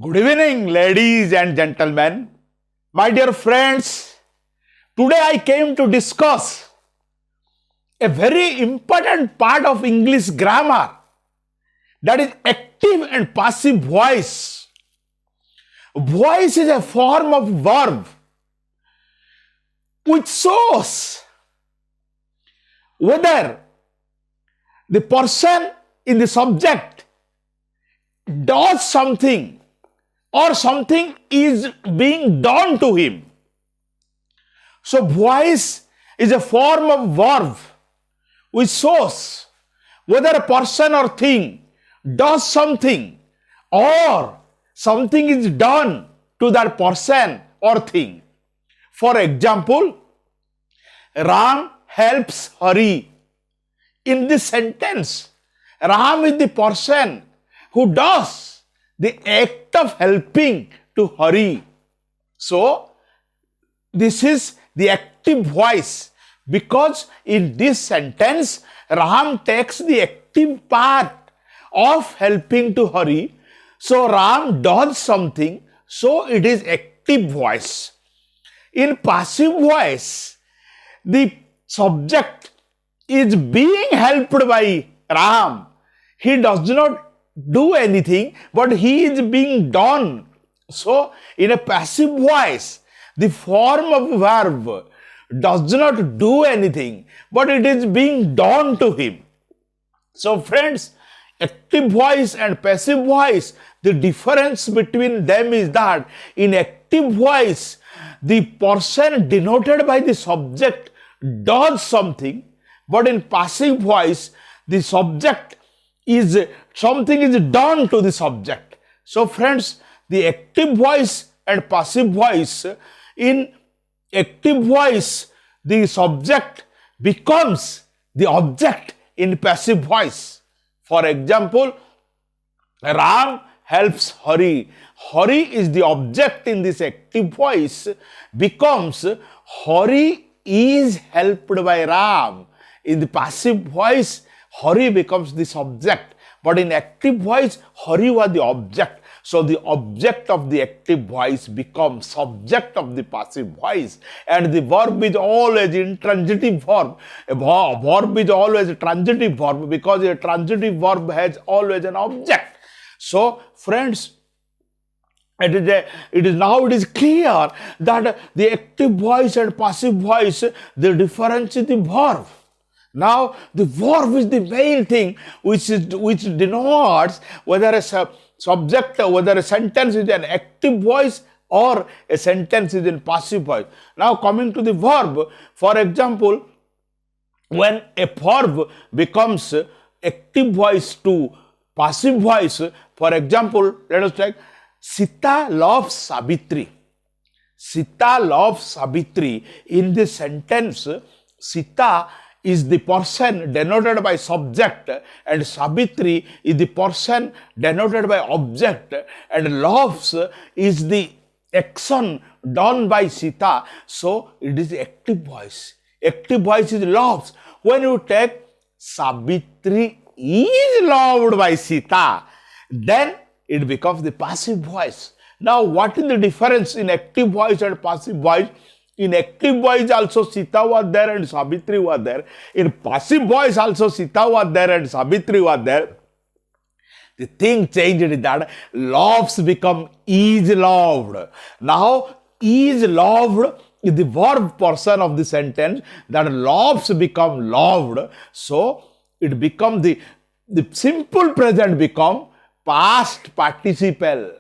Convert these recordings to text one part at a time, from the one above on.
Good evening, ladies and gentlemen. My dear friends, today I came to discuss a very important part of English grammar, that is active and passive voice. Voice is a form of verb which shows whether the person in the subject does something or something is being done to him. So voice is a form of verb which shows whether a person or thing does something or something is done to that person or thing. For example, Ram helps Hari. In this sentence, Ram is the person who does the act of helping to Hari. So, this is the active voice because in this sentence, Ram takes the active part of helping to Hari. So, Ram does something, so it is active voice. In passive voice, the subject is being helped by Ram. He does not do anything, but he is being done. So, in a passive voice, the form of verb does not do anything, but it is being done to him. So, friends, active voice and passive voice, the difference between them is that in active voice, the person denoted by the subject does something, but in passive voice, the subject is something is done to the subject. So friends, the active voice and passive voice, in active voice, the subject becomes the object in passive voice. For example, Ram helps Hari. Hari is the object in this active voice, becomes Hari is helped by Ram. In the passive voice, Hari becomes the subject, but in active voice, Hari was the object. So the object of the active voice becomes subject of the passive voice, and the verb is always intransitive verb. A verb is always a transitive verb because a transitive verb has always an object. So friends, it is clear that the active voice and passive voice, the difference is the verb. Now, the verb is the main thing which denotes whether a subject, whether a sentence is an active voice or a sentence is in passive voice. Now, coming to the verb, for example, when a verb becomes active voice to passive voice, for example, let us take Sita loves Savitri. Sita loves Savitri. In this sentence, Sita is the person denoted by subject and Savitri is the person denoted by object, and loves is the action done by Sita. So it is active voice. Active voice is loves. When you take Savitri is loved by Sita, then it becomes the passive voice. Now what is the difference in active voice and passive voice? In active voice also Sita was there and Savitri was there. In passive voice also Sita was there and Savitri was there. The thing changed is that loves become is loved. Now is loved is the verb portion of the sentence, that loves become loved. So it becomes the simple present become past participle.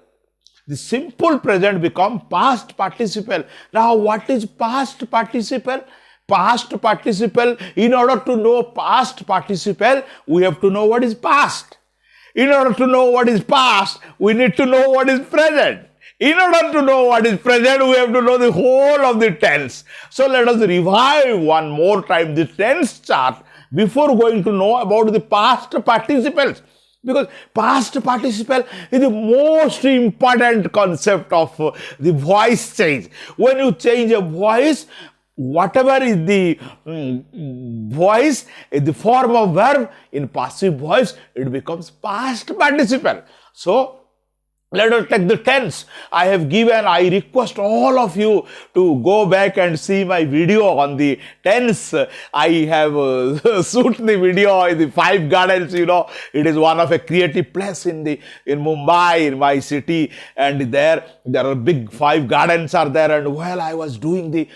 The simple present become past participle. Now what is past participle? Past participle, in order to know past participle, we have to know what is past. In order to know what is past, we need to know what is present. In order to know what is present, we have to know the whole of the tense. So let us revive one more time the tense chart before going to know about the past participles. Because past participle is the most important concept of the voice change. When you change a voice, whatever is the voice, the form of verb, in passive voice, it becomes past participle. So, Let us take the tense I have given. I request all of you to go back and see my video on the tense. I have shoot the video in the Five Gardens. It is one of a creative place in Mumbai, in my city, and there are big five gardens are there. And while I was doing the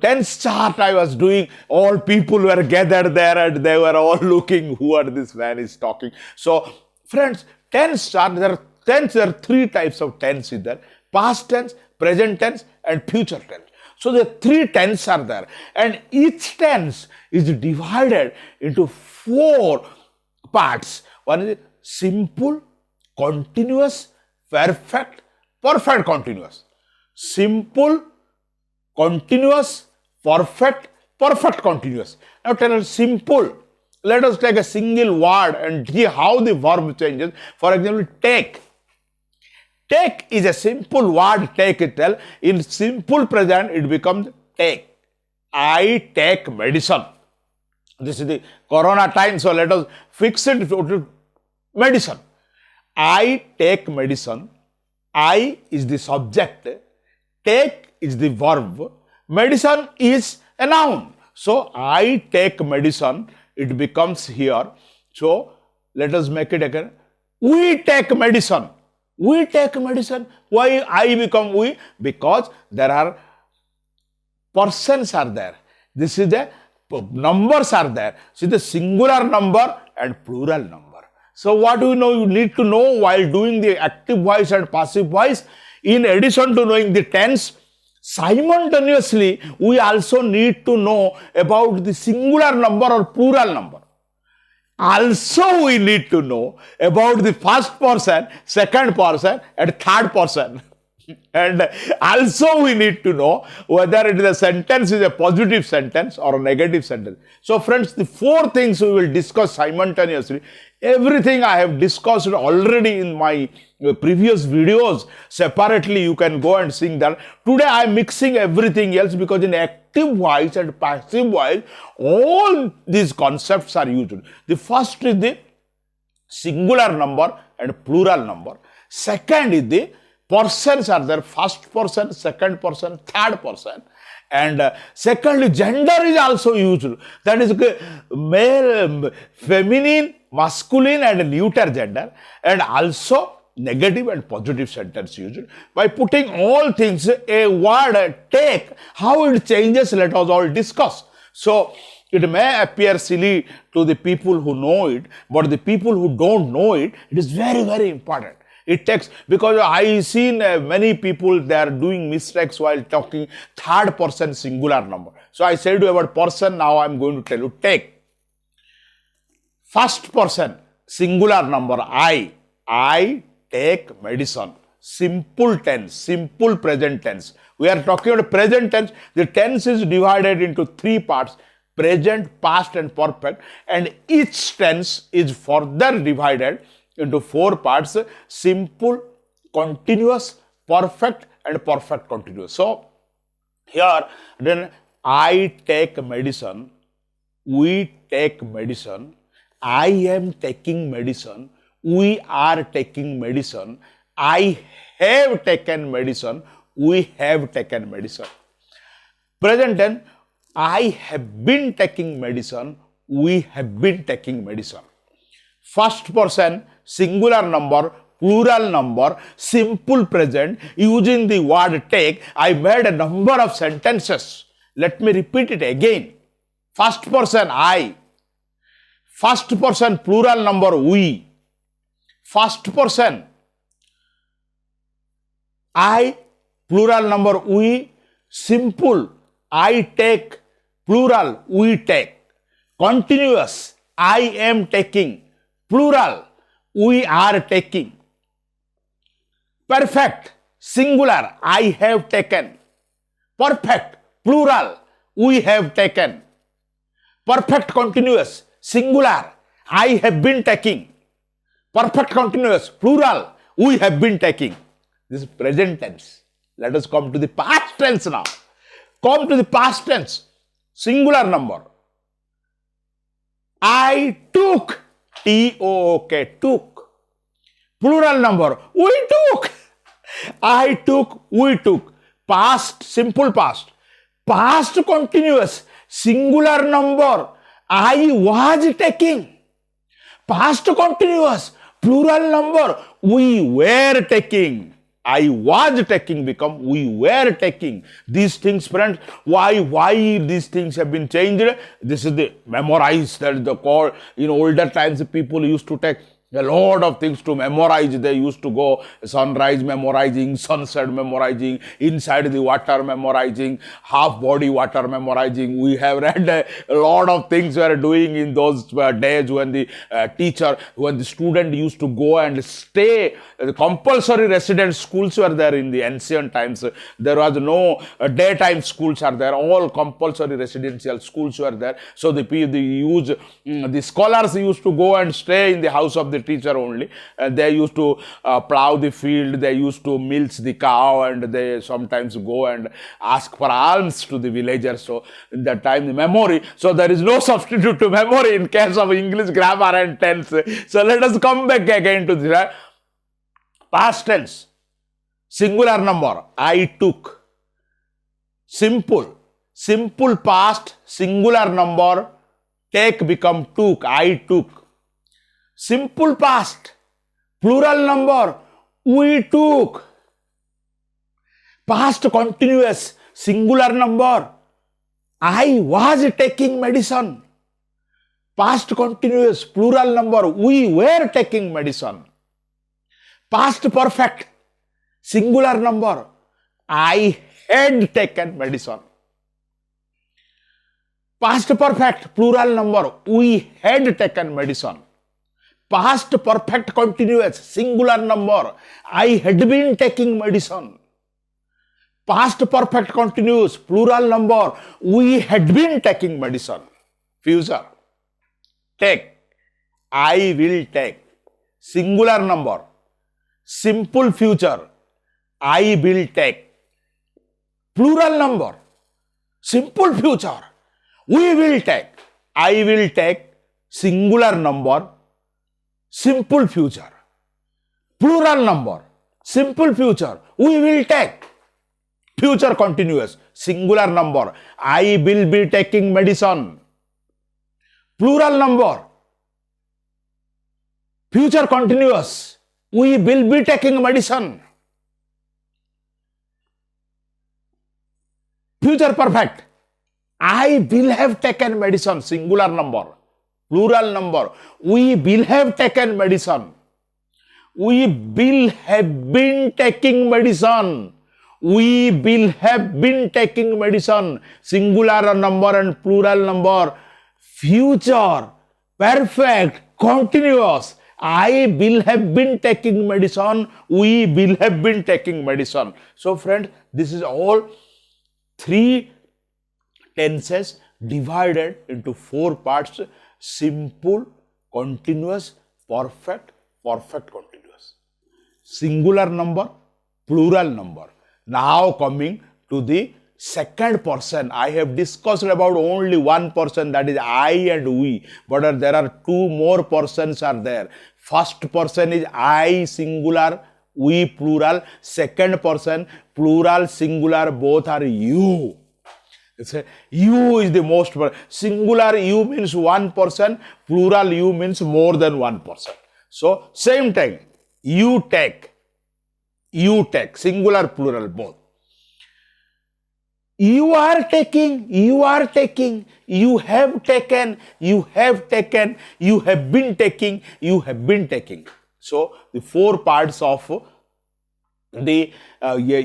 tense chart, I was doing, all people were gathered there, and they were all looking, who are this man is talking. So, friends, tense chart, there are three types of tense in there: past tense, present tense, and future tense. So the three tense are there, and each tense is divided into four parts. One is simple, continuous, perfect continuous. Simple, continuous, perfect continuous. Now tell us simple. Let us take a single word and see how the verb changes. For example, take. Take is a simple word, take itself. In simple present, it becomes take. I take medicine. This is the corona time, so let us fix it to medicine. I take medicine. I is the subject. Take is the verb. Medicine is a noun. So, I take medicine. It becomes here. So, let us make it again. We take medicine. We take medicine. Why I become we? Because there are persons are there. This is the numbers are there. See the singular number and plural number. So, what do you know? You need to know while doing the active voice and passive voice. In addition to knowing the tense, simultaneously, we also need to know about the singular number or plural number. Also, we need to know about the first person, second person, and third person. And also, we need to know whether it is a sentence is a positive sentence or a negative sentence. So, friends, the four things we will discuss simultaneously. Everything I have discussed already in my previous videos. Separately, you can go and sing that. Today, I am mixing everything else because in active voice and passive voice, all these concepts are used. The first is the singular number and plural number. Second is the persons are there, first person, second person, third person. And secondly, gender is also used. That is male, feminine, masculine and neuter gender. And also negative and positive sentence used. By putting all things, a word take, how it changes, let us all discuss. So, it may appear silly to the people who know it, but the people who don't know it, it is very, very important. It takes, because I seen many people, they are doing mistakes while talking third person singular number. So I said to you about person, now I am going to tell you take. First person singular number I take medicine. Simple tense, simple present tense. We are talking about present tense. The tense is divided into three parts: present, past and perfect, and each tense is further divided into four parts: simple, continuous, perfect and perfect continuous. So, here then I take medicine, we take medicine, I am taking medicine, we are taking medicine, I have taken medicine, we have taken medicine. Present tense, I have been taking medicine, we have been taking medicine. First person, singular number, plural number, simple present, using the word take, I made a number of sentences. Let me repeat it again. First person, I. First person, plural number, we. First person, I, plural number, we. Simple, I take, plural, we take. Continuous, I am taking. Plural, we are taking. Perfect, singular, I have taken. Perfect, plural, we have taken. Perfect continuous, singular, I have been taking. Perfect continuous, plural, we have been taking. This is present tense. Let us come to the past tense now. Come to the past tense, singular number. I took, T-O-O-K, took. Plural number. We took. I took, we took. Past, simple past. Past continuous, singular number. I was taking. Past continuous, plural number. We were taking. I was taking become we were taking. These things, friends, why these things have been changed? This is the memorize, that is the call. In older times, people used to take a lot of things to memorize. They used to go sunrise memorizing, sunset memorizing, inside the water memorizing, half body water memorizing. We have read a lot of things we are doing in those days when the when the student used to go and stay. The compulsory residence schools were there in the ancient times. There was no daytime schools are there. All compulsory residential schools were there. So the scholars used to go and stay in the house of the teacher only. They used to plow the field, they used to milk the cow, and they sometimes go and ask for alms to the villagers. So in that time, the memory, so there is no substitute to memory in case of English grammar and tense. So let us come back again to this. Past tense, singular number, I took. Simple past, singular number, take become took, I took. Simple past, plural number, we took. Past continuous, singular number, I was taking medicine. Past continuous, plural number, we were taking medicine. Past perfect, singular number, I had taken medicine. Past perfect, plural number, we had taken medicine. Past perfect continuous, singular number, I had been taking medicine. Past perfect continuous, plural number, we had been taking medicine. Future, take, I will take. Singular number, simple future, I will take. Plural number, simple future, we will take. I will take, singular number, simple future. Plural number, simple future, we will take. Future continuous, singular number, I will be taking medicine. Plural number, future continuous, we will be taking medicine. Future perfect, I will have taken medicine, singular number. Plural number, we will have taken medicine. We will have been taking medicine. We will have been taking medicine. Singular number and plural number. Future, perfect, continuous. I will have been taking medicine. We will have been taking medicine. So friend, this is all three tenses divided into four parts: simple, continuous, perfect, perfect continuous. Singular number, plural number. Now coming to the second person, I have discussed about only one person, that is I and we, but there are two more persons are there. First person is I singular, we plural. Second person, plural, singular, both are you. You is the most, singular you means one person, plural you means more than one person. So same time, you take, singular, plural, both. You are taking, you have taken, you have been taking, the four parts of the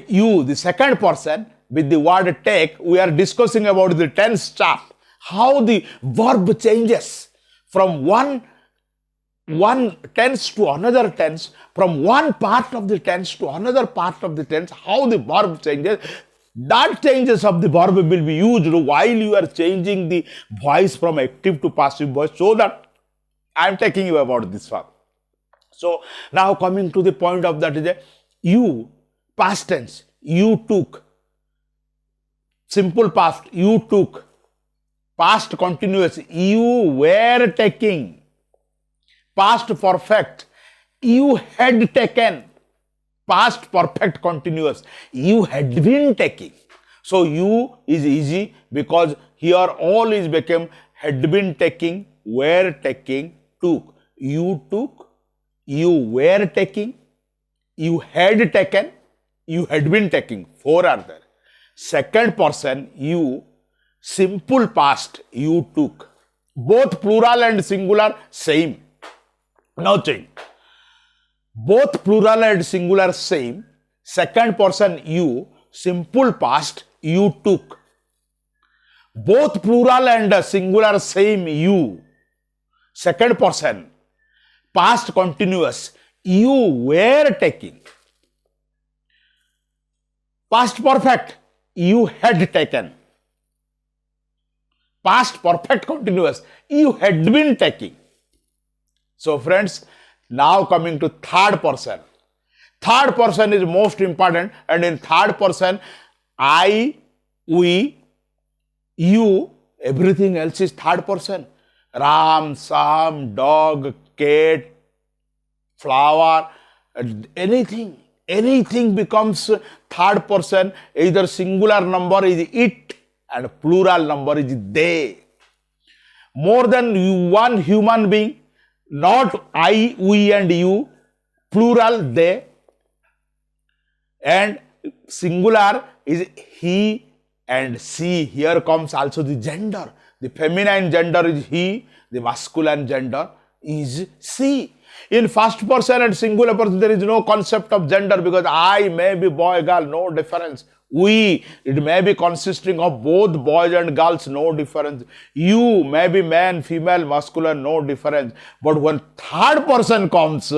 you, the second person, with the word take. We are discussing about the tense chart, how the verb changes from one tense to another tense, from one part of the tense to another part of the tense, how the verb changes. That changes of the verb will be used while you are changing the voice from active to passive voice, so that I am taking you about this one. So now coming to the point of that is you, past tense, you took. Simple past, you took. Past continuous, you were taking. Past perfect, You had taken. Past perfect continuous. You had been taking. So you is easy because here all is become had been taking, were taking, took. You took, you were taking, you had taken, you had been taking. Four are there. Second person, you, simple past, you took. Both plural and singular, same. No change. Both plural and singular, same. Second person, you, simple past, you took. Both plural and singular, same, you. Second person, past continuous, you were taking. Past perfect, you had taken. Past perfect continuous, you had been taking. So friends, now coming to third person. Third person is most important, and in third person, I, we, you, everything else is third person. Ram, Sam, dog, cat, flower, anything becomes third person. Either singular number is it and plural number is they. More than one human being, not I, we and you, plural they, and singular is he and she. Here comes also the gender. The feminine gender is he, the masculine gender is she. In first person and singular person, there is no concept of gender because I may be boy, girl, no difference. We, it may be consisting of both boys and girls, no difference. You may be man, female, masculine, no difference. But when third person comes,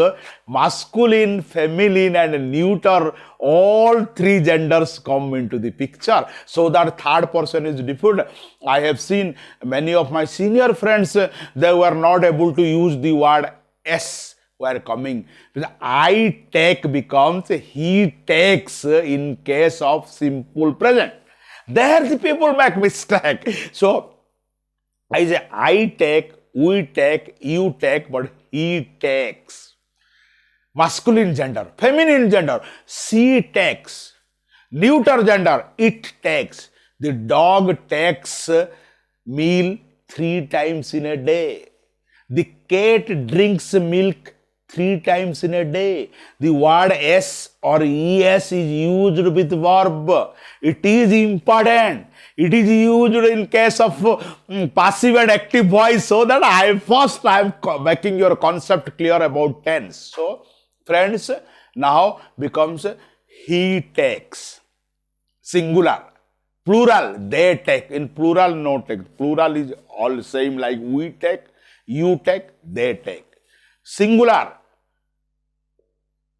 masculine, feminine and neuter, all three genders come into the picture. So that third person is different. I have seen many of my senior friends, they were not able to use the word S. Were coming. I take becomes he takes in case of simple present. There the people make mistake. So I say I take, we take, you take, but he takes. Masculine gender, feminine gender, she takes. Neuter gender, it takes. The dog takes meal 3 times in a day. The cat drinks milk 3 times in a day. The word S or ES is used with verb. It is important. It is used in case of passive and active voice, so that I am making your concept clear about tense. So, friends, now becomes he takes. Singular. Plural, they take. In plural, no take. Plural is all same like we take, you take, they take. Singular.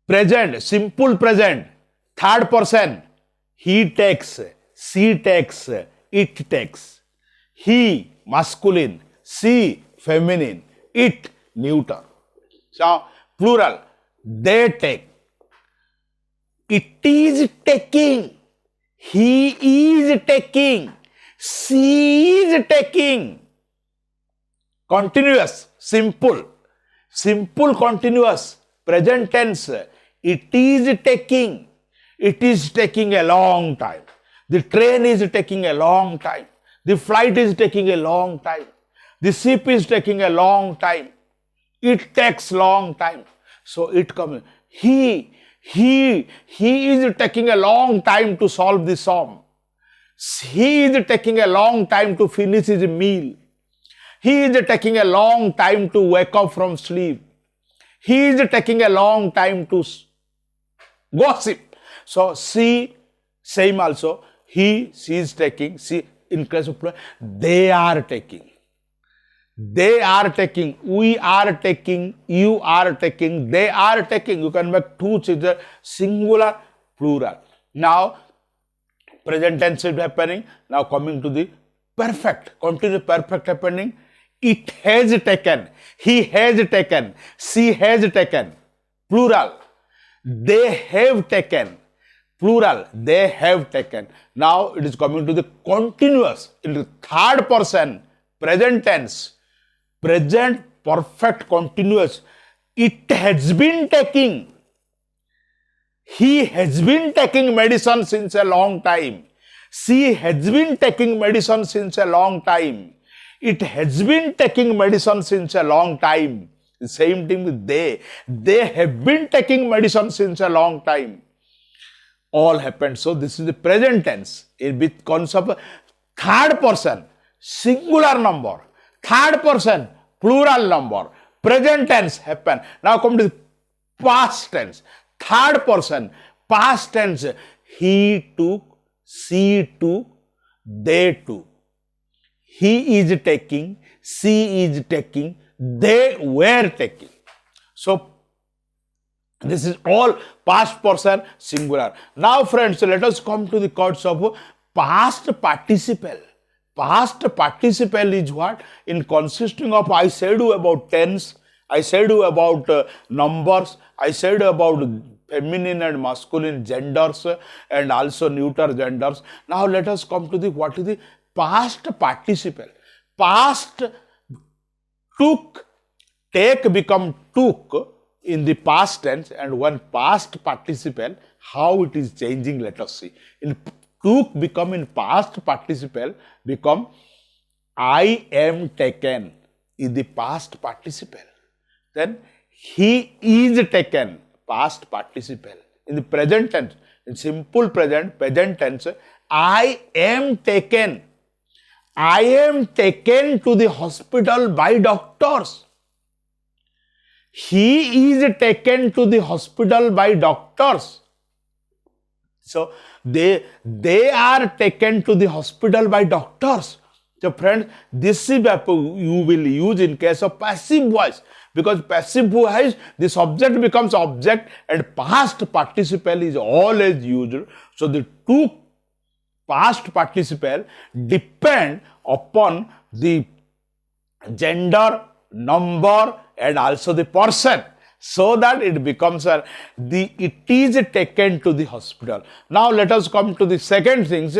Present, simple present, third person, he takes, she takes, it takes. He, masculine, she, feminine, it, neuter. So, plural, they take. It is taking, he is taking, she is taking. Continuous, simple, continuous, present tense. It is taking a long time. The train is taking a long time. The flight is taking a long time. The ship is taking a long time. It takes long time. So it comes. He is taking a long time to solve the sum. He is taking a long time to finish his meal. He is taking a long time to wake up from sleep. He is taking a long time to gossip. So, she, same also. He, she is taking. She, in case of plural, they are taking. They are taking. We are taking. You are taking. They are taking. You can make two changes, singular, plural. Now, present tense is happening. Now, coming to the perfect, continuous perfect happening. It has taken. He has taken. She has taken. Plural. They have taken. Plural. They have taken. Now it is coming to the continuous. In the third person, present tense. Present perfect continuous. It has been taking. He has been taking medicine since a long time. She has been taking medicine since a long time. It has been taking medicine since a long time. The same thing with they. They have been taking medicine since a long time. All happened. So this is the present tense. With concept third person, singular number. Third person, plural number. Present tense happen. Now come to the past tense. Third person, past tense. He took, she took, they took. He is taking, she is taking, they were taking. So, this is all past person singular. Now, friends, let us come to the chords of past participle. Past participle is what? In consisting of, I said you about tense, I said you about numbers, I said about feminine and masculine genders and also neuter genders. Now, let us come to the what is the past participle. Past took, take become took in the past tense, and one past participle, how it is changing, let us see. In took become in past participle become I am taken in the past participle. Then he is taken, past participle. In the present tense, in simple present tense, I am taken. I am taken to the hospital by doctors. He is taken to the hospital by doctors. So, they are taken to the hospital by doctors. So, friends, this is you will use in case of passive voice. Because passive voice, the subject becomes object and past participle is always used. So, the two past participle depend upon the gender, number and also the person, so that it becomes it is taken to the hospital. Now let us come to the second things.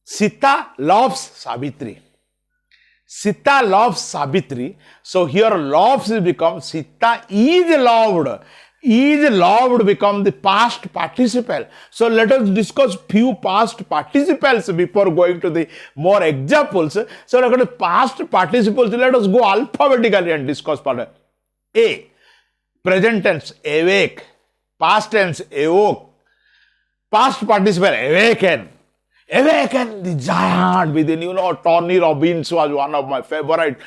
Sita loves Savitri. Sita loves Savitri. So here loves becomes Sita is loved. Is loved become the past participle. So let us discuss few past participles before going to the more examples. So let us past participles. Let us go alphabetically and discuss part. A. Present tense awake. Past tense awoke. Past participle awaken. Awaken the giant within, Tony Robbins was one of my favorite,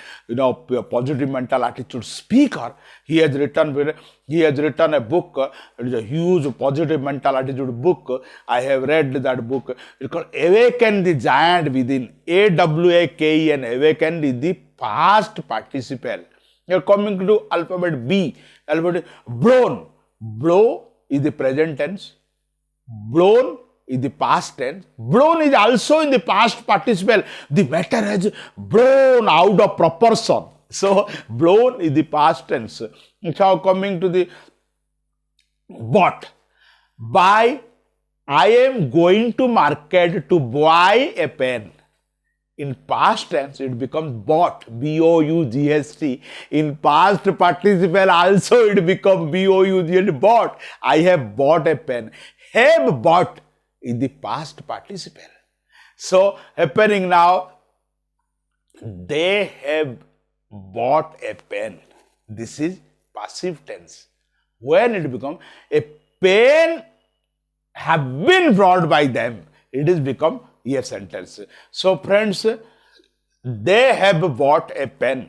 positive mental attitude speaker. He has written a book. It is a huge positive mental attitude book. I have read that book. It's called Awaken the Giant Within. AWAKEN. Awaken is the past participle. You are coming to alphabet B. Alphabet blown. Blow is the present tense. Blown is the past tense. Blown is also in the past participle. The matter has blown out of proportion. So, blown is the past tense. Now, coming to the bought. Buy. I am going to market to buy a pen. In past tense, it becomes bought. B-O-U-G-S-T. In past participle, also it becomes B-O-U-G-S-T. Bought. I have bought a pen. Have bought in the past participle. So, happening now, they have bought a pen. This is passive tense. When it becomes a pen have been brought by them, it is become yes sentence. So, friends, they have bought a pen.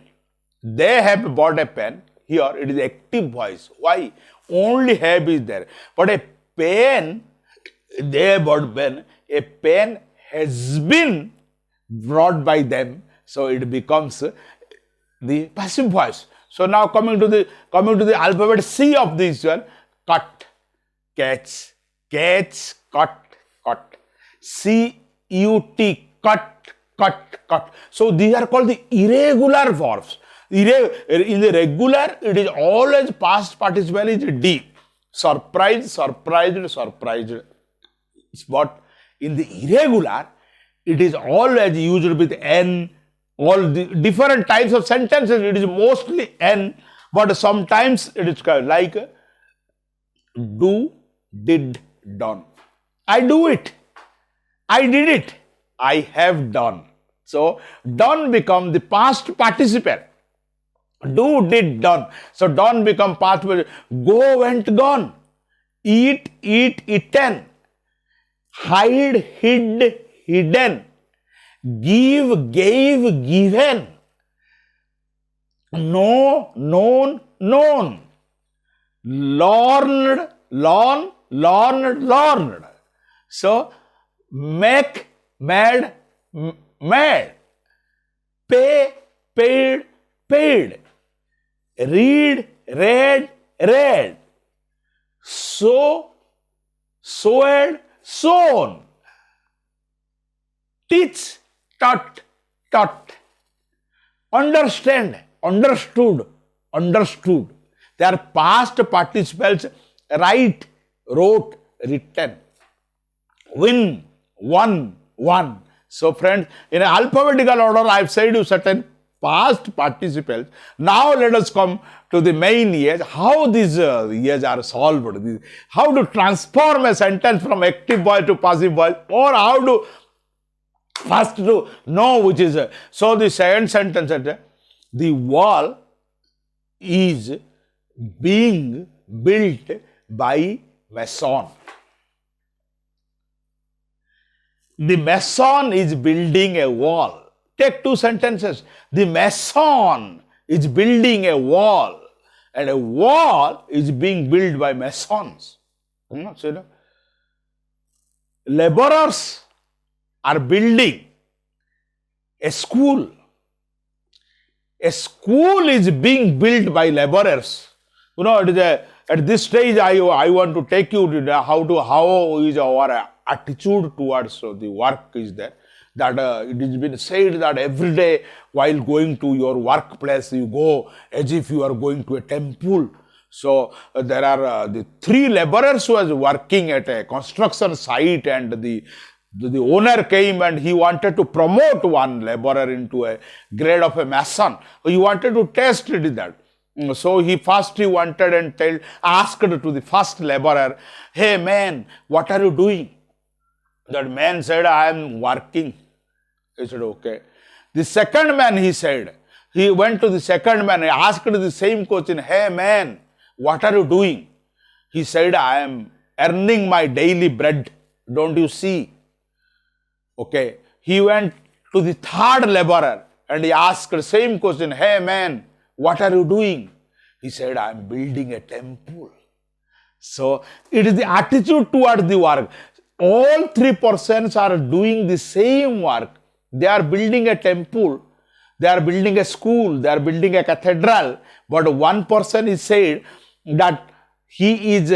They have bought a pen. Here it is active voice. Why? Only have is there. But a pen, they have bought pen. A pen has been brought by them. So it becomes the passive voice. So now coming to the alphabet C of this one, cut, catch, cut. C-U-T, cut. So these are called the irregular verbs. In the regular, it is always past participle is D. Surprised. But in the irregular, it is always used with N. All the different types of sentences, it is mostly N. But sometimes it is like do, did, done. I do it. I did it. I have done. So done become the past participle. Do, did, done. So done become past participle. Go, went, gone. Eat, eat, eaten. Hide, hid, hidden. Give, gave, given. Know, known, known. Learned, learn, learned, learned. So make, made, made. Pay, paid, paid. Read, read, read. Sow, sowed, sown. Teach, taught, taught. Understand, understood, understood. They are past participles. Write, wrote, written. Win, won, won. So friends, in alphabetical order, I have said you certain past participles. Now let us come to the main years. How these years are solved. How to transform a sentence from active voice to passive voice, or how to first to know which is. So the second sentence, the wall is being built by mason. The mason is building a wall. Take two sentences. The mason is building a wall, and a wall is being built by masons. Laborers are building a school. A school is being built by laborers. It is at this stage I want to take you to how is our attitude towards the work is there. That it has been said that every day while going to your workplace, you go as if you are going to a temple. So there are the three laborers who was working at a construction site, and the owner came and he wanted to promote one laborer into a grade of a mason. He wanted to test it that. So he wanted and asked to the first laborer, "Hey man, what are you doing?" That man said, "I am working." He said, "Okay." The second man, he went to the second man, he asked the same question, "Hey man, what are you doing?" He said, "I am earning my daily bread. Don't you see?" Okay. He went to the third laborer and he asked the same question, "Hey man, what are you doing?" He said, "I am building a temple." So it is the attitude towards the work. All three persons are doing the same work. They are building a temple, they are building a school, they are building a cathedral. But one person is said that he is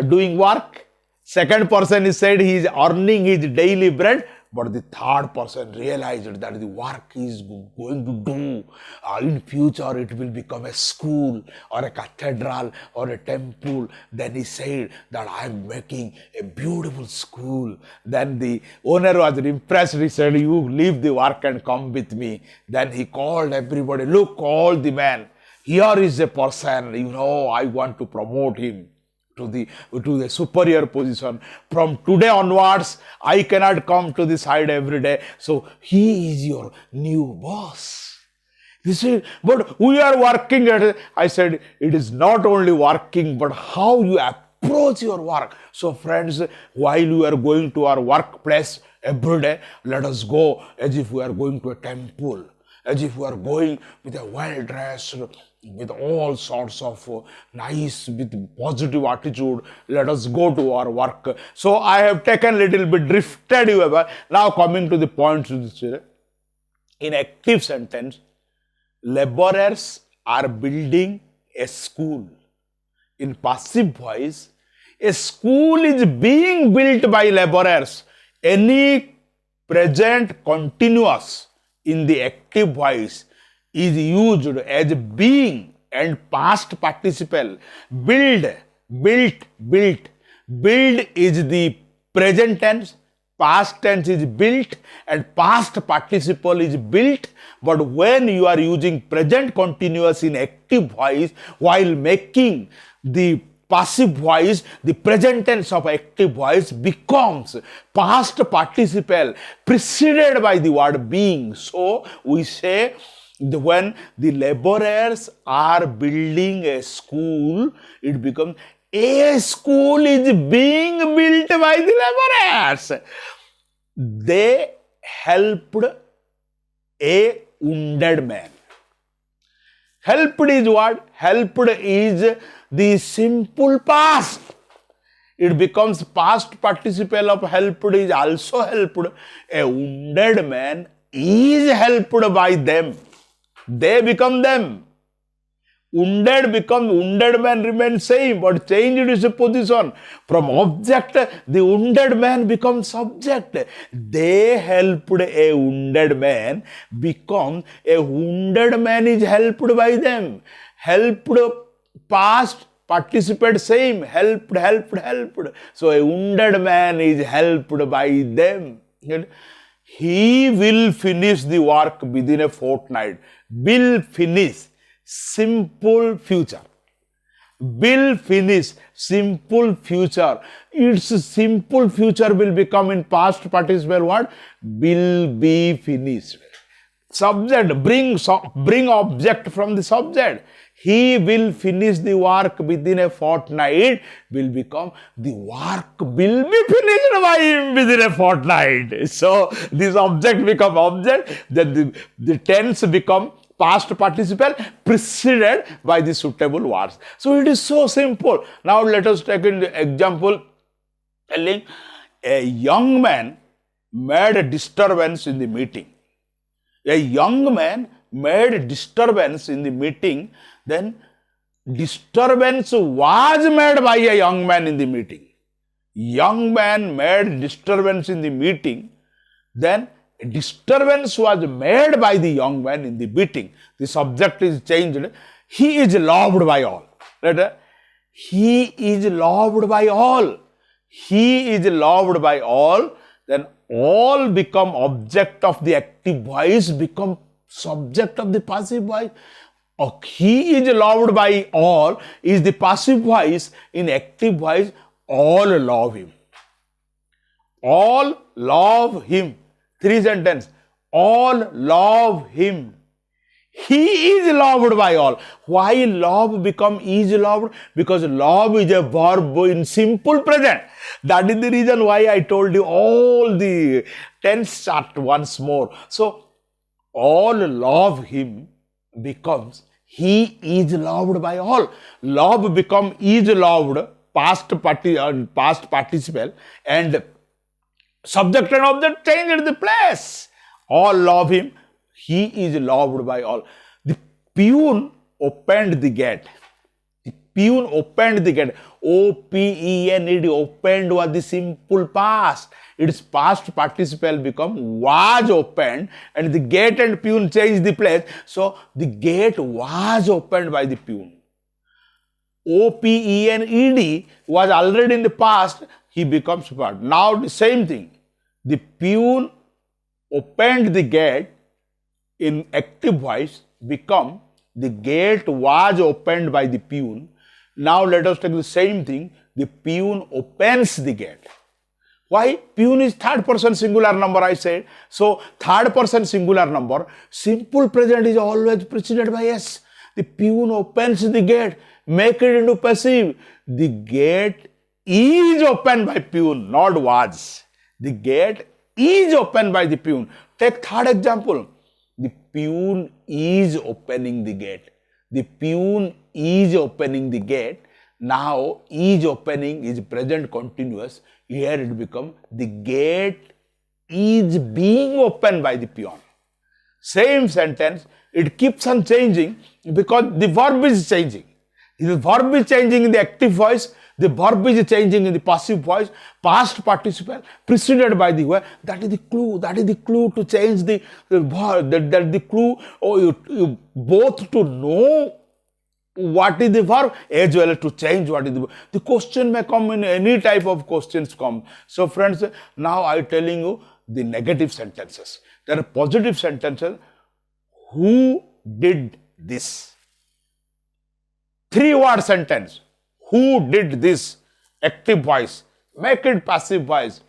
doing work. Second person is said he is earning his daily bread. But the third person realized that the work he is going to do in future, it will become a school or a cathedral or a temple. Then he said that I am making a beautiful school. Then the owner was impressed. He said, "You leave the work and come with me." Then he called everybody, "Look, all the men, here is a person, I want to promote him to the superior position. From today onwards, I cannot come to the side every day. So he is your new boss." He said, "But we are working at it." I said, "It is not only working, but how you approach your work." So friends, while we are going to our workplace every day, let us go as if we are going to a temple, as if we are going with a well-dressed, with all sorts of nice, with positive attitude. Let us go to our work. So I have taken little bit, drifted you ever. Now coming to the point, in active sentence, laborers are building a school. In passive voice, a school is being built by laborers. Any present continuous in the active voice is used as being and past participle. Build, built, built. Build is the present tense, past tense is built and past participle is built, but when you are using present continuous in active voice while making the passive voice, the present tense of active voice becomes past participle preceded by the word being. So we say when the laborers are building a school, it becomes a school is being built by the laborers. They helped a wounded man. Helped is what? Helped is the simple past. It becomes past participle of helped is also helped. A wounded man is helped by them. They become them. Wounded becomes wounded man remains same, but changed its position. From object, the wounded man becomes subject. They helped a wounded man become a wounded man is helped by them. Helped past participate same, helped. So a wounded man is helped by them. He will finish the work within a fortnight. Will finish. Simple future. Will finish. Simple future. Its simple future will become in past participle what? Will be finished. Subject, bring object from the subject. He will finish the work within a fortnight will become the work will be finished by him within a fortnight. So this object become object, then the tense become past participle preceded by the suitable words. So it is so simple. Now let us take an example telling a young man made a disturbance in the meeting. A young man made a disturbance in the meeting, then disturbance was made by a young man in the meeting. Young man made disturbance in the meeting, then disturbance was made by the young man in the meeting. The subject is changed. He is loved by all. Right? He is loved by all. He is loved by all. Then all become object of the active voice, become subject of the passive voice. He is loved by all is the passive voice. In active voice, all love him. All love him. 3 sentences. All love him. He is loved by all. Why love become is loved? Because love is a verb in simple present. That is the reason why I told you all the tense chart once more. So, all love him becomes he is loved by all. Love become is loved, past participle, and subject and object changed the place. All love him. He is loved by all. The peon opened the gate. The peon opened the gate. O-P-E-N-E-D, opened was the simple past. Its past participle become was opened, and the gate and peon changed the place. So the gate was opened by the peon. O-P-E-N-E-D was already in the past. He becomes part. Now the same thing. The peon opened the gate in active voice become the gate was opened by the peon. Now let us take the same thing. The peon opens the gate. Why? Peon is third person singular number, I said. So third person singular number, simple present is always preceded by S. The peon opens the gate, make it into passive. The gate is opened by peon, not was. The gate is opened by the peon. Take third example. The peon is opening the gate. The peon is opening the gate. Now, is opening is present continuous. Here it becomes the gate is being opened by the peon. Same sentence, it keeps on changing because the verb is changing. If the verb is changing in the active voice, the verb is changing in the passive voice, past participle preceded by the verb. That is the clue. That is the clue to change the verb. That the clue, or you both to know what is the verb as well as to change what is the verb. The question may come in any type of questions come. So friends, now I telling you the negative sentences. There are positive sentences. Who did this? 3-word sentence. Who did this? Active voice. Make it passive voice.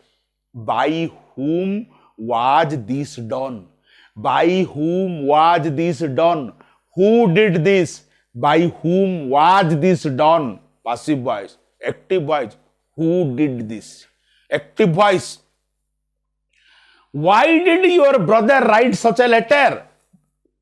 By whom was this done? By whom was this done? Who did this? By whom was this done? Passive voice. Active voice. Who did this? Active voice. Why did your brother write such a letter?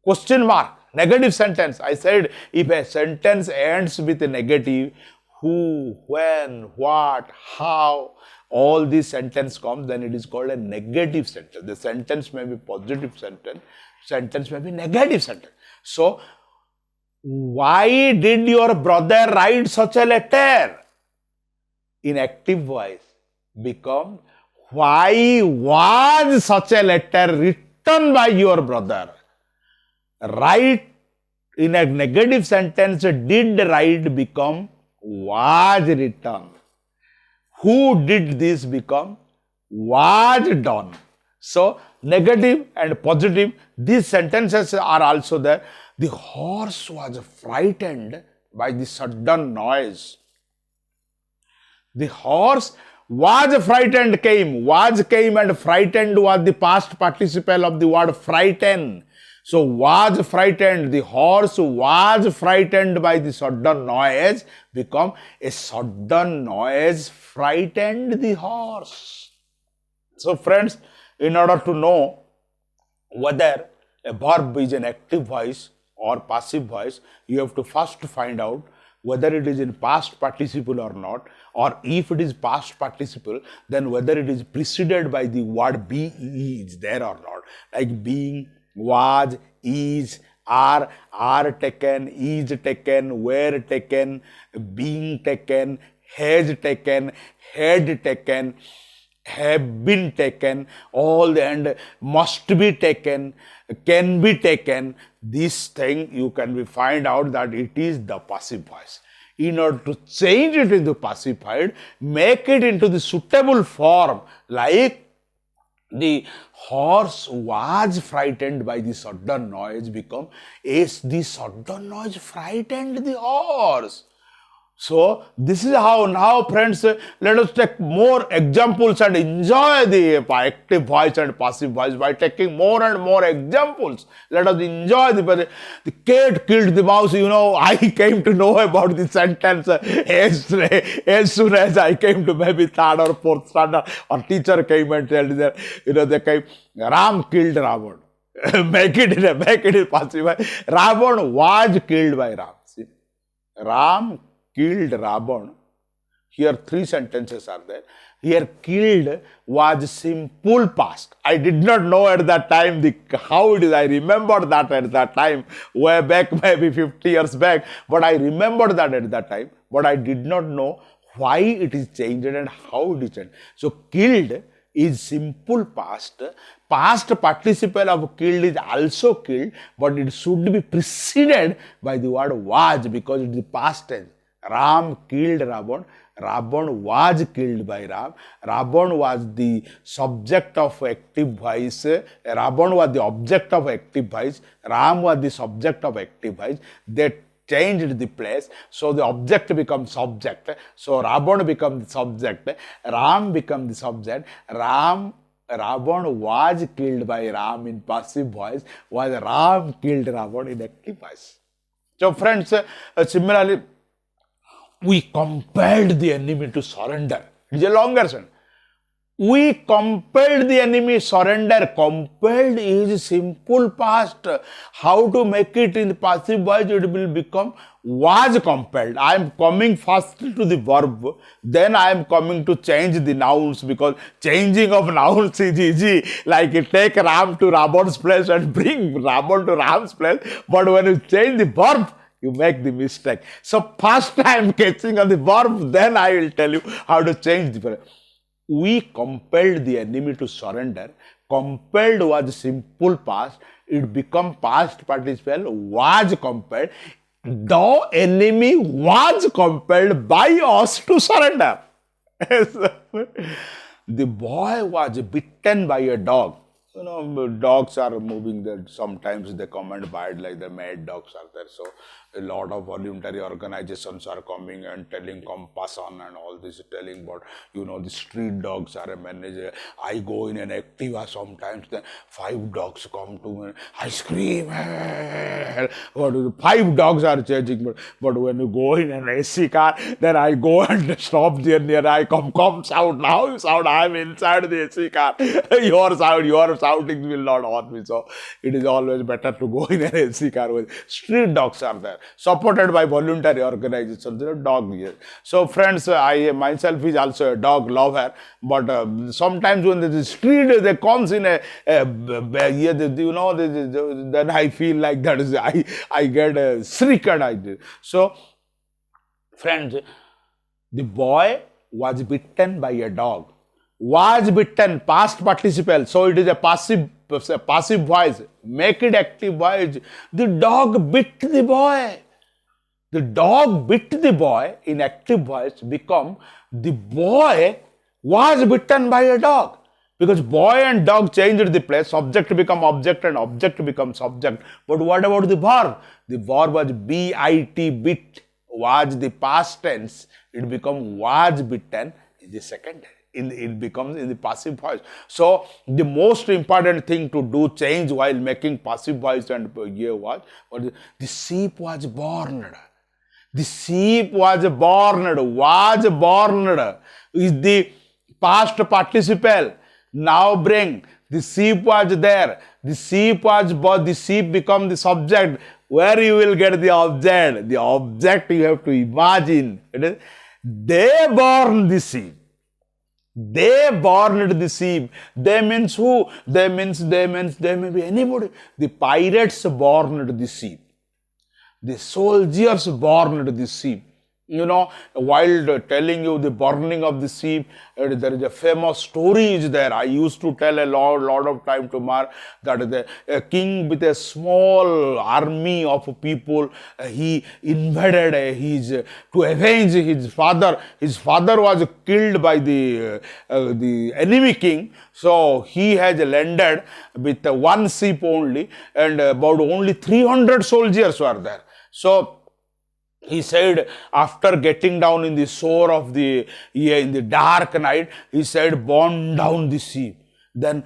Question mark. Negative sentence. I said if a sentence ends with a negative, who, when, what, how, all these sentence comes, then it is called a negative sentence. The sentence may be positive sentence may be negative sentence. So, why did your brother write such a letter? In active voice become, why was such a letter written by your brother? Write in a negative sentence, did write become was written. Who did this become was done. So, negative and positive, these sentences are also there. The horse was frightened by the sudden noise. The horse was frightened came. Was came and frightened was the past participle of the word frighten. So, was frightened, the horse was frightened by the sudden noise, become a sudden noise frightened the horse. So, friends, in order to know whether a verb is an active voice or passive voice, you have to first find out whether it is in past participle or not, or if it is past participle, then whether it is preceded by the word be is there or not, like being, was, is, are taken, is taken, were taken, being taken, has taken, had taken, have been taken, all the and must be taken, can be taken. This thing you can find out that it is the passive voice. In order to change it into pacified, make it into the suitable form, like the horse was frightened by the sudden noise, become is the sudden noise frightened the horse. So, this is how now, friends, let us take more examples and enjoy the active voice and passive voice by taking more and more examples. Let us enjoy the cat killed the mouse. You know, I came to know about the sentence as soon as I came to maybe third or fourth standard, or teacher came and told me that, they came, Ram killed Ravan. make it in passive voice. Ravan was killed by Ram. See? Ram killed Ravan. Here 3 sentences are there. Here killed was simple past. I did not know at that time how it is. I remember that at that time, way back maybe 50 years back, but I remembered that at that time, but I did not know why it is changed and how it is changed. So killed is simple past. Past participle of killed is also killed, but it should be preceded by the word was, because it is past tense. Ram killed Ravan. Ravan was killed by Ram. Ravan was the subject of active voice. Ravan was the object of active voice. Ram was the subject of active voice. They changed the place. So the object becomes subject. So Ravan becomes the subject. Ram becomes the subject. Ravan was killed by Ram in passive voice. Was Ram killed Ravan in active voice. So friends, similarly, we compelled the enemy to surrender. It is a longer sentence. We compelled the enemy surrender. Compelled is simple past. How to make it in the passive voice? It will become was compelled. I am coming first to the verb, then I am coming to change the nouns, because changing of nouns is easy. Like you take Ram to Ravan's place and bring Ravan to Ram's place. But when you change the verb, you make the mistake. So first I am catching on the verb, then I will tell you how to change the verb. We compelled the enemy to surrender. Compelled was simple past. It become past participle, was compelled. the enemy was compelled by us to surrender. The boy was bitten by a dog. You know, dogs are moving there. Sometimes they come and bite, like the mad dogs are there. So a lot of voluntary organizations are coming and telling compassion and all this, telling about, the street dogs are a manager. I go in an Activa sometimes, then 5 dogs come to me. I scream, "Help!" But 5 dogs are chasing. But when you go in an AC car, then I go and stop there near. I come, shout now, you shout. I'm inside the AC car. Your shouting will not haunt me. So it is always better to go in an AC car with street dogs are there, supported by voluntary organizations. There are dogs here. So friends, I myself is also a dog lover, but sometimes when the street they comes in then I feel like that is I get a stricken. So friends, the boy was bitten by a dog. Was bitten, past participle, so it is a passive voice. Make it active voice. The dog bit the boy. The dog bit the boy in active voice become the boy was bitten by a dog. Because boy and dog changed the place, subject become object and object become subject. But what about the verb? The verb was bit, bit, was the past tense. It become was bitten in the second tense. It becomes in the passive voice. So the most important thing to do change while making passive voice and here was the sheep was born. The sheep was born is the past participle. Now bring the sheep was there. The sheep was born. The sheep become the subject. Where you will get the object? The object you have to imagine. It is they born the sheep. They born the sheep. They means who? They may be anybody. The pirates born the sheep. The soldiers born the sheep. While telling you the burning of the sheep, there is a famous story is there. I used to tell a lot of time to Mark that a king with a small army of people, he invaded to avenge his father. His father was killed by the enemy king. So he has landed with one sheep only, and about only 300 soldiers were there. So he said, after getting down in the shore of in the dark night, he said, burn down the sheep. Then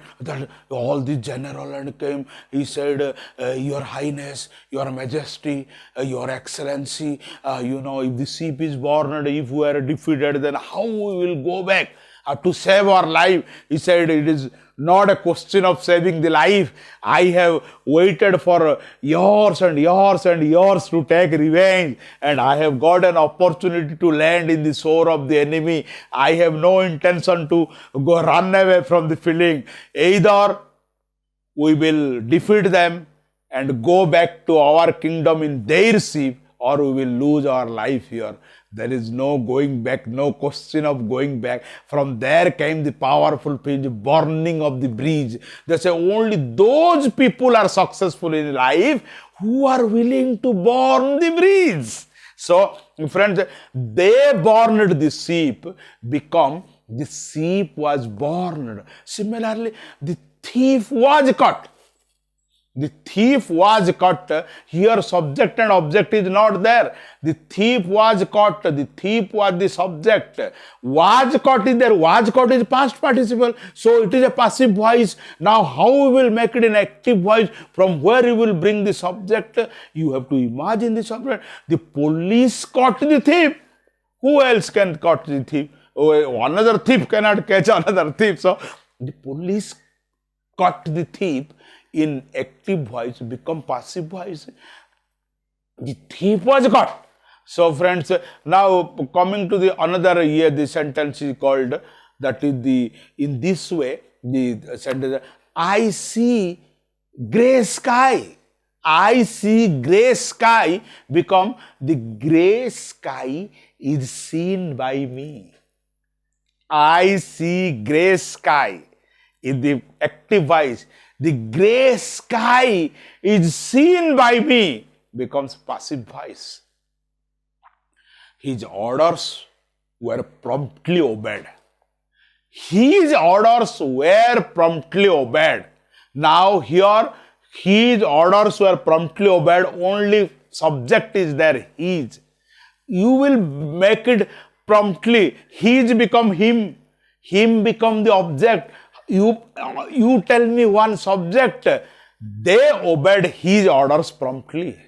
all the general and came. He said, Your Highness, Your Majesty, Your Excellency, if the sheep is born, if we are defeated, then how we will go back to save our life? He said, it is not a question of saving the life. I have waited for years and years and years to take revenge, and I have got an opportunity to land in the shore of the enemy. I have no intention to go run away from the feeling. Either we will defeat them and go back to our kingdom in their ship, or we will lose our life here. There is no going back, no question of going back. From there came the powerful speech, burning of the bridge. They say only those people are successful in life who are willing to burn the bridge. So, friends, they burned the sheep, become the sheep was burned. Similarly, the thief was caught. The thief was caught. Here subject and object is not there. The thief was caught. The thief was the subject. Was caught is there. Was caught is past participle. So it is a passive voice. Now how we will make it an active voice? From where you will bring the subject? You have to imagine the subject. The police caught the thief. Who else can catch the thief? Oh, another thief cannot catch another thief. So the police caught the thief in active voice, become passive voice. The thief was caught. So friends, now coming to the another here, the sentence is called, that is in this way, the sentence, I see grey sky. I see grey sky become the grey sky is seen by me. I see grey sky in the active voice. The grey sky is seen by me. becomes passive voice. His orders were promptly obeyed. His orders were promptly obeyed. Now here, his orders were promptly obeyed, only subject is there, his. You will make it promptly. His become him become the object. You tell me one subject. They obeyed his orders promptly.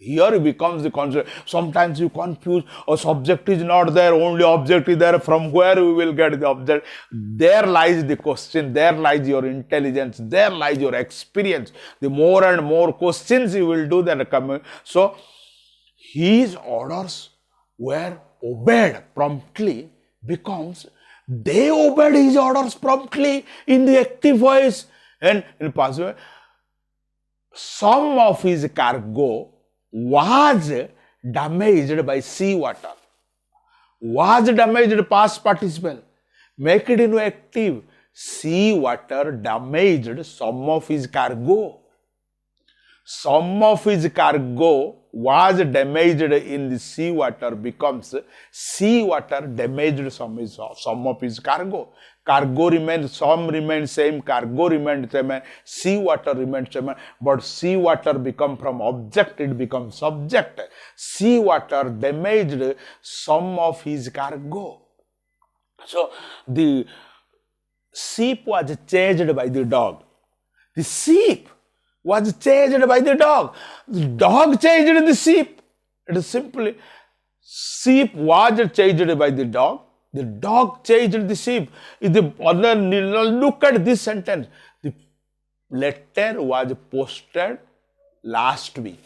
Here it becomes the concept. Sometimes you confuse, a subject is not there, only object is there. From where we will get the object? There lies the question, there lies your intelligence, there lies your experience. The more and more questions you will do, then come. So, his orders were obeyed promptly becomes they obeyed his orders promptly in the active voice, and in passive voice. Some of his cargo was damaged by seawater. Was damaged past participle. Make it into active. Seawater damaged some of his cargo. Some of his cargo was damaged in the seawater becomes seawater damaged some of his cargo. Cargo remains, some remains same, cargo remains same, seawater remains same, but seawater become from object, it becomes subject. Seawater damaged some of his cargo. So, the sheep was chased by the dog. The sheep was chased by the dog. The dog chased the sheep. It is simply, sheep was chased by the dog. The dog chased the sheep. Look at this sentence. The letter was posted last week.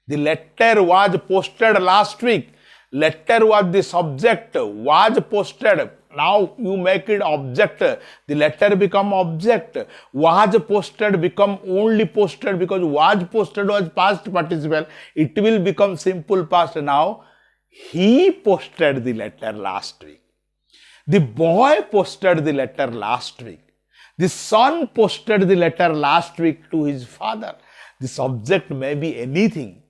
The letter was posted last week. Letter was the subject, was posted. Now you make it object. The letter become object. Was posted become only posted, because was posted was past participle. It will become simple past. Now he posted the letter last week. The boy posted the letter last week. The son posted the letter last week to his father. The subject may be anything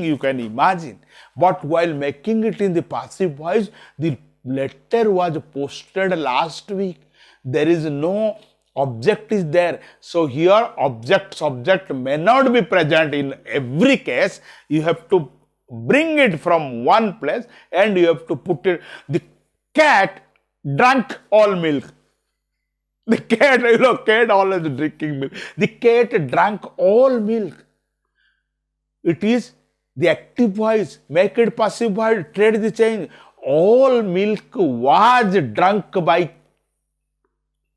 you can imagine. But while making it in the passive voice, the letter was posted last week. There is no object is there. So here object subject may not be present in every case. You have to bring it from one place and you have to put it. The cat drank all milk. The cat, cat always drinking milk. The cat drank all milk. It is the active voice. Make it passive voice. Trade the change. All milk was drunk by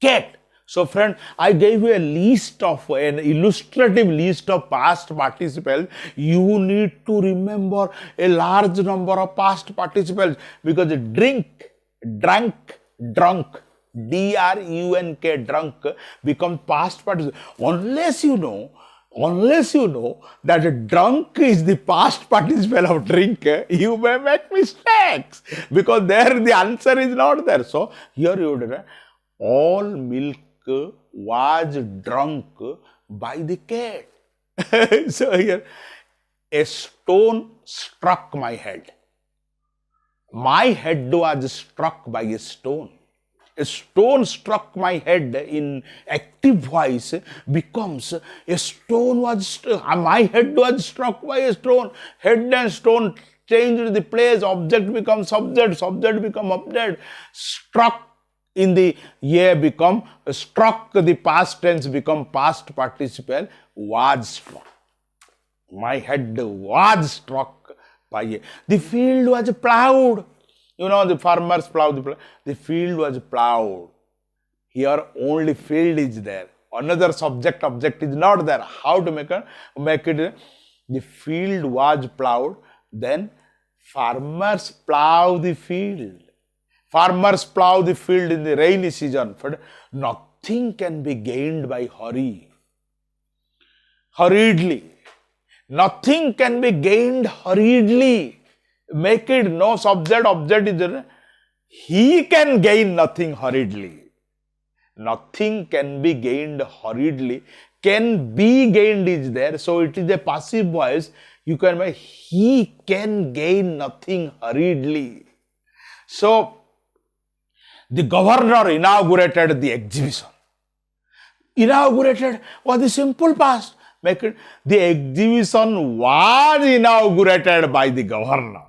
cat. So friend, I gave you a list of, an illustrative list of past participles. You need to remember a large number of past participles, because drink, drank, drunk, D-R-U-N-K, drunk, becomes past participle. Unless you know that drunk is the past participle of drink, you may make mistakes, because there the answer is not there. So here you would write, all milk was drunk by the cat. So here, a stone struck my head. My head was struck by a stone. A stone struck my head in active voice becomes a stone was, my head was struck by a stone. Head and stone changed the place. Object becomes subject. Subject become object. Struck in the year become struck, the past tense become past participle, was struck. My head was struck by a. The field was plowed. The farmers plow the field was plowed. Here only field is there. Another subject object is not there. How to make it? The field was plowed. Then farmers plow the field. Farmers plow the field in the rainy season. But nothing can be gained by hurriedly. Nothing can be gained hurriedly. Make it no subject, object is there. He can gain nothing hurriedly. Nothing can be gained hurriedly can be gained is there. So it is a passive voice. You can make he can gain nothing hurriedly. So the governor inaugurated the exhibition. Inaugurated was the simple past. Make it the exhibition was inaugurated by the governor.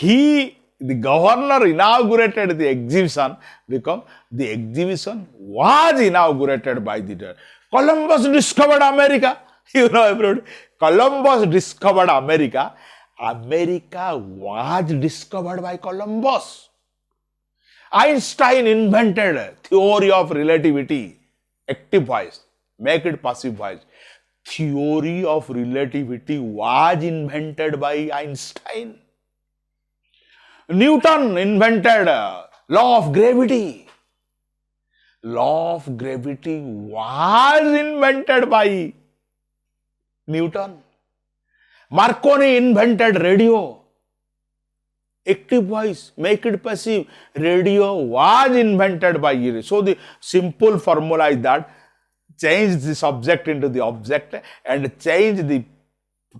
The governor inaugurated the exhibition because the exhibition was inaugurated by the Columbus discovered America. You know, everybody. Columbus discovered America. America was discovered by Columbus. Einstein invented theory of relativity, active voice, make it passive voice. Theory of relativity was invented by Einstein. Newton invented law of gravity. Law of gravity was invented by Newton. Marconi invented radio. Active voice, make it passive. Radio was invented by you. So the simple formula is that change the subject into the object and change the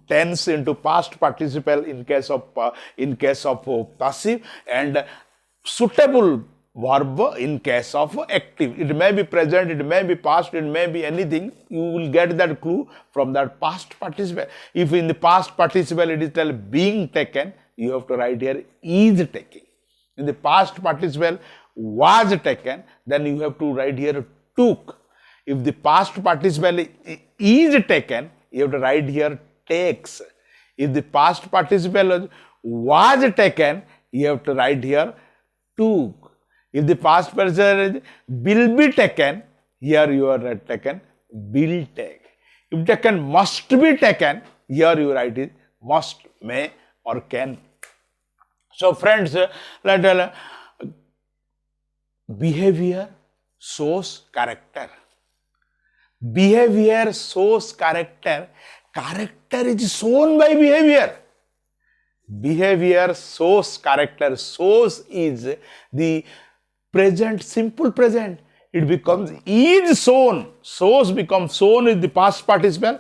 tense into past participle in case of passive, and suitable verb in case of active. It may be present, it may be past, it may be anything. You will get that clue from that past participle. If in the past participle it is tell being taken, you have to write here is taking. In the past participle was taken, then you have to write here took. If the past participle is taken, you have to write here takes. If the past participle was taken, you have to write here took. If the past participle will be taken, here you are taken will take. If taken must be taken, here you write it must, may or can. So friends, behavior shows character. Behavior shows character. Character is shown by behavior. Behavior shows character. Shows is the present, simple present. It becomes is shown. Shows becomes shown is the past participle.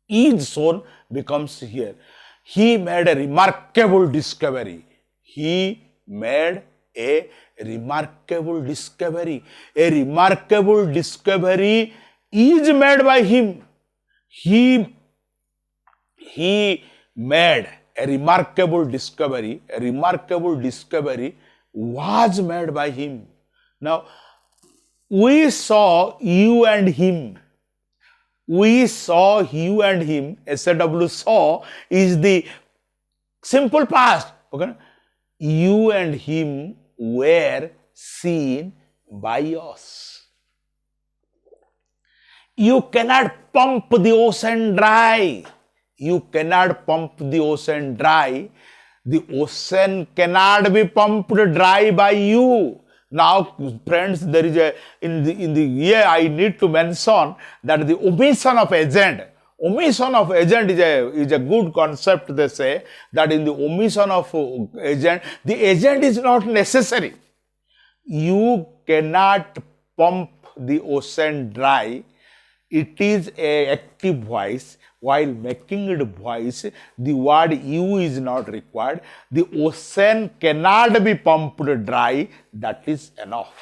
Is shown becomes here. He made a remarkable discovery. He made a remarkable discovery. A remarkable discovery is made by him. He made a remarkable discovery. A remarkable discovery was made by him. Now, we saw you and him. We saw you and him. SAW saw is the simple past. Okay? You and him were seen by us. You cannot pump the ocean dry. You cannot pump the ocean dry. The ocean cannot be pumped dry by you. Now, friends, there is in the year I need to mention that the omission of agent. Omission of agent is a good concept. They say that in the omission of agent, the agent is not necessary. You cannot pump the ocean dry. It is a active voice. While making it voice, the word you is not required. The ocean cannot be pumped dry. That is enough.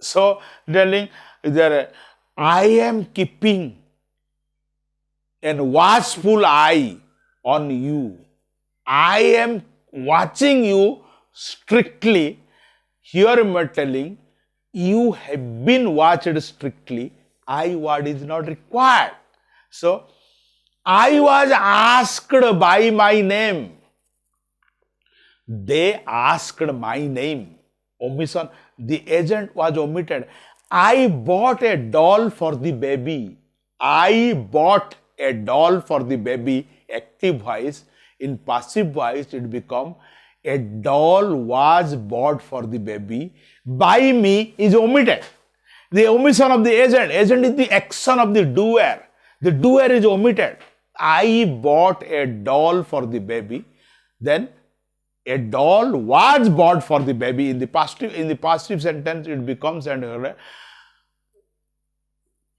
So, telling there, I am keeping a watchful eye on you. I am watching you strictly. Here I am telling, you have been watched strictly. I word is not required. So, I was asked by my name. They asked my name. Omission. The agent was omitted. I bought a doll for the baby. I bought a doll for the baby. Active voice. In passive voice, it become a doll was bought for the baby. By me is omitted. The omission of the agent. Agent is the action of the doer. The doer is omitted. I bought a doll for the baby. Then a doll was bought for the baby. In the passive sentence, it becomes and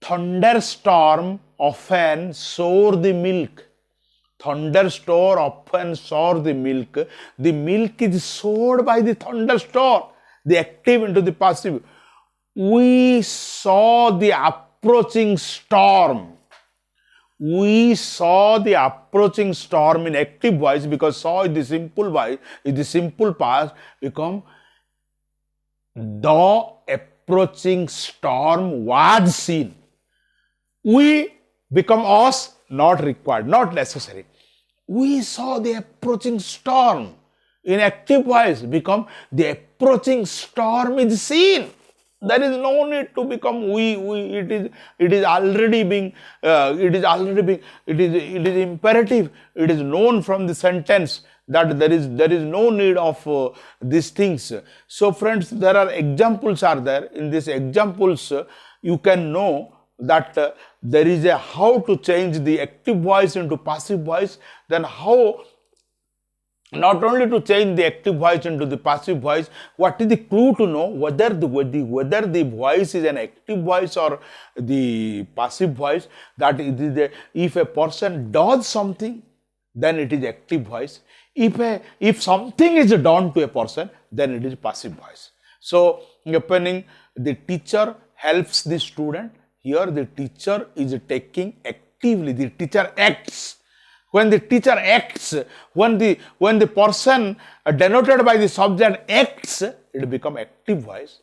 thunderstorm often sour the milk. Thunderstorm often sour the milk. The milk is soured by the thunderstorm, the active into the passive. We saw the approaching storm. We saw the approaching storm in active voice, because saw is the simple voice, is the simple past, become the approaching storm was seen. We become us, not required, not necessary. We saw the approaching storm. In active voice, become the approaching storm is seen. There is no need to become we. It is already being. It is imperative. It is known from the sentence that there is no need of these things. So, friends, there are examples are there. In these examples, you can know that there is a how to change the active voice into passive voice. Then how not only to change the active voice into the passive voice, what is the clue to know whether the voice is an active voice or the passive voice? That it is if a person does something, then it is active voice. If something is done to a person, then it is passive voice. So, happening, the teacher helps the student. Here the teacher is taking actively, the teacher acts. When the teacher acts, when the person denoted by the subject acts, it becomes active voice.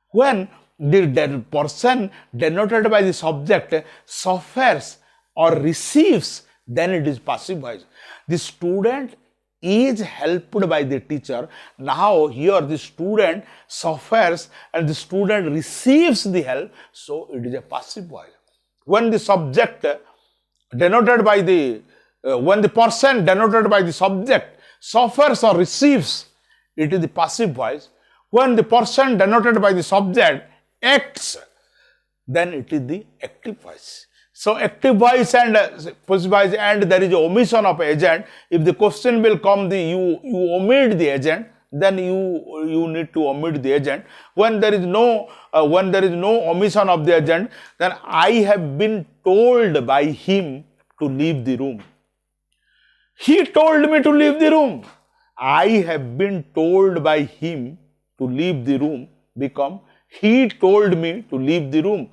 When the person denoted by the subject suffers or receives, then it is passive voice. The student is helped by the teacher. Now here the student suffers and the student receives the help, so it is a passive voice. When the subject denoted by the when the person denoted by the subject suffers or receives, it is the passive voice. When the person denoted by the subject acts, then it is the active voice. So, active voice and passive voice, and there is omission of agent. If the question will come, you omit the agent, then you need to omit the agent. When there is no omission of the agent, then I have been told by him to leave the room. He told me to leave the room. I have been told by him to leave the room. Become he told me to leave the room.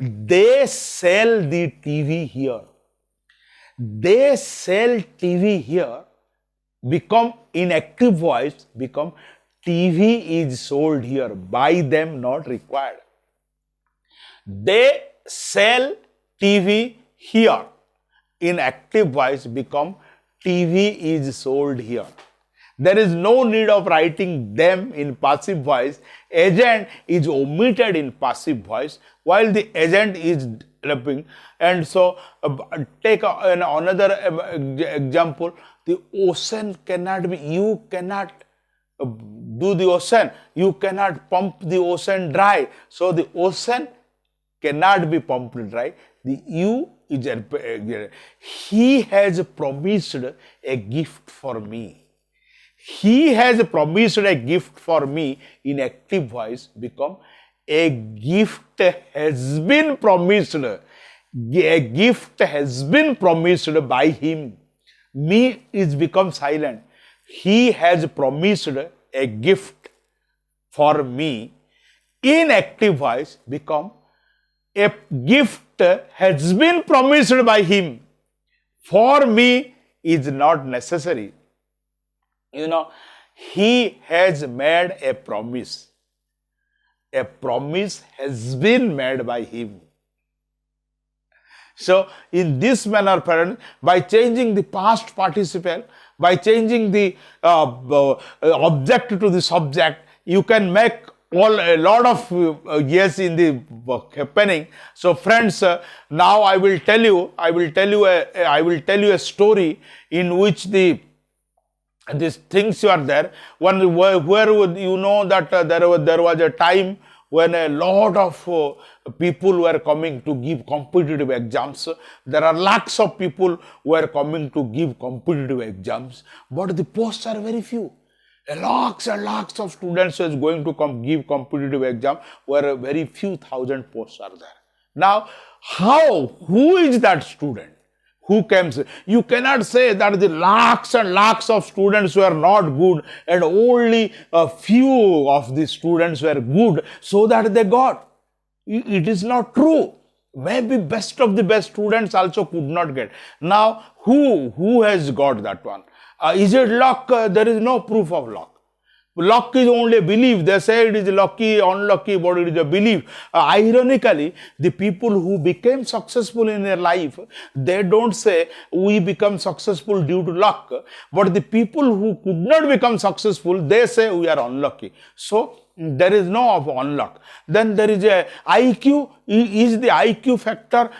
They sell the TV here. They sell TV here. Become in active voice. Become TV is sold here. By them, not required. They sell TV here. In active voice, become TV is sold here. There is no need of writing them in passive voice. Agent is omitted in passive voice while the agent is developing. And so, take another example. The ocean cannot be, you cannot do the ocean. You cannot pump the ocean dry. So, the ocean cannot be pumped dry. The you is he has promised a gift for me. He has promised a gift for me. In active voice, become a gift has been promised. A gift has been promised by him. Me is become silent. He has promised a gift for me. In active voice, become a gift has been promised by him. For me is not necessary. He has made a promise. A promise has been made by him. So, in this manner, parents, by changing the past participle, by changing the object to the subject, you can make a lot of yes in the happening. So, friends, now I will tell you a story in which these things are there. One where you know that there was a time when a lot of people were coming to give competitive exams. There are lakhs of people who are coming to give competitive exams, but the posts are very few. Lakhs and lakhs of students is going to come give competitive exam, where very few thousand posts are there. Now, who is that student? Who comes? You cannot say that the lakhs and lakhs of students were not good and only a few of the students were good so that they got. It is not true. Maybe best of the best students also could not get. Now, who has got that one? Is it luck? There is no proof of luck. Luck is only a belief. They say it is lucky, unlucky, but it is a belief. Ironically, the people who became successful in their life, they don't say we become successful due to luck. But the people who could not become successful, they say we are unlucky. So, there is no of unluck. Then there is a IQ. Is the IQ factor?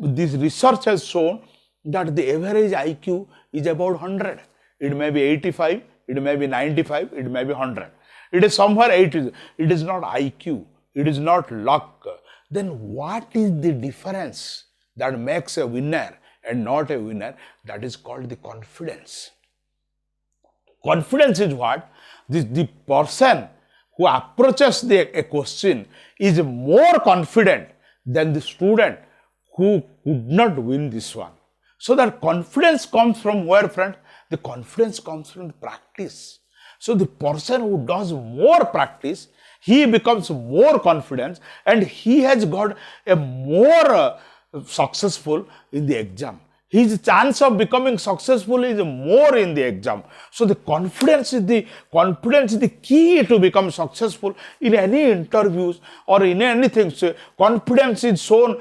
This research has shown that the average IQ is about 100. It may be 85. It may be 95, it may be 100. It is somewhere 80. It is not IQ. It is not luck. Then what is the difference that makes a winner and not a winner? That is called the confidence. Confidence is what? The person who approaches a question is more confident than the student who could not win this one. So that confidence comes from where, friend? The confidence comes from practice. So the person who does more practice, he becomes more confident and he has got a more successful in the exam. His chance of becoming successful is more in the exam. So the confidence is the key to become successful in any interviews or in anything. So confidence is shown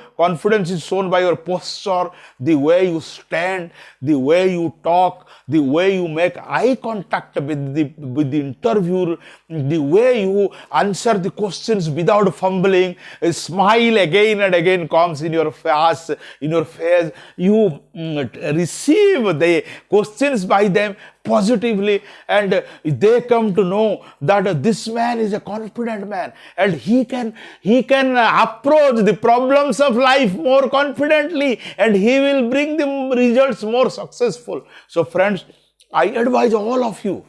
by your posture, the way you stand, the way you talk, the way you make eye contact with the interviewer, the way you answer the questions without fumbling. A smile again and again comes in your face. You receive the questions by them positively, and they come to know that this man is a confident man and he can approach the problems of life more confidently and he will bring the results more successful. So friends, I advise all of you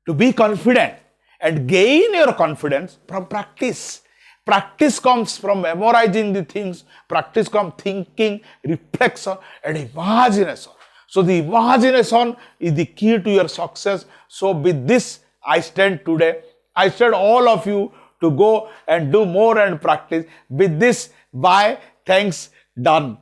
to be confident and gain your confidence from practice. Practice comes from memorizing the things. Practice comes thinking, reflection, and imagination. So the imagination is the key to your success. So with this, I stand today. I stand all of you to go and do more and practice. With this, bye. Thanks. Done.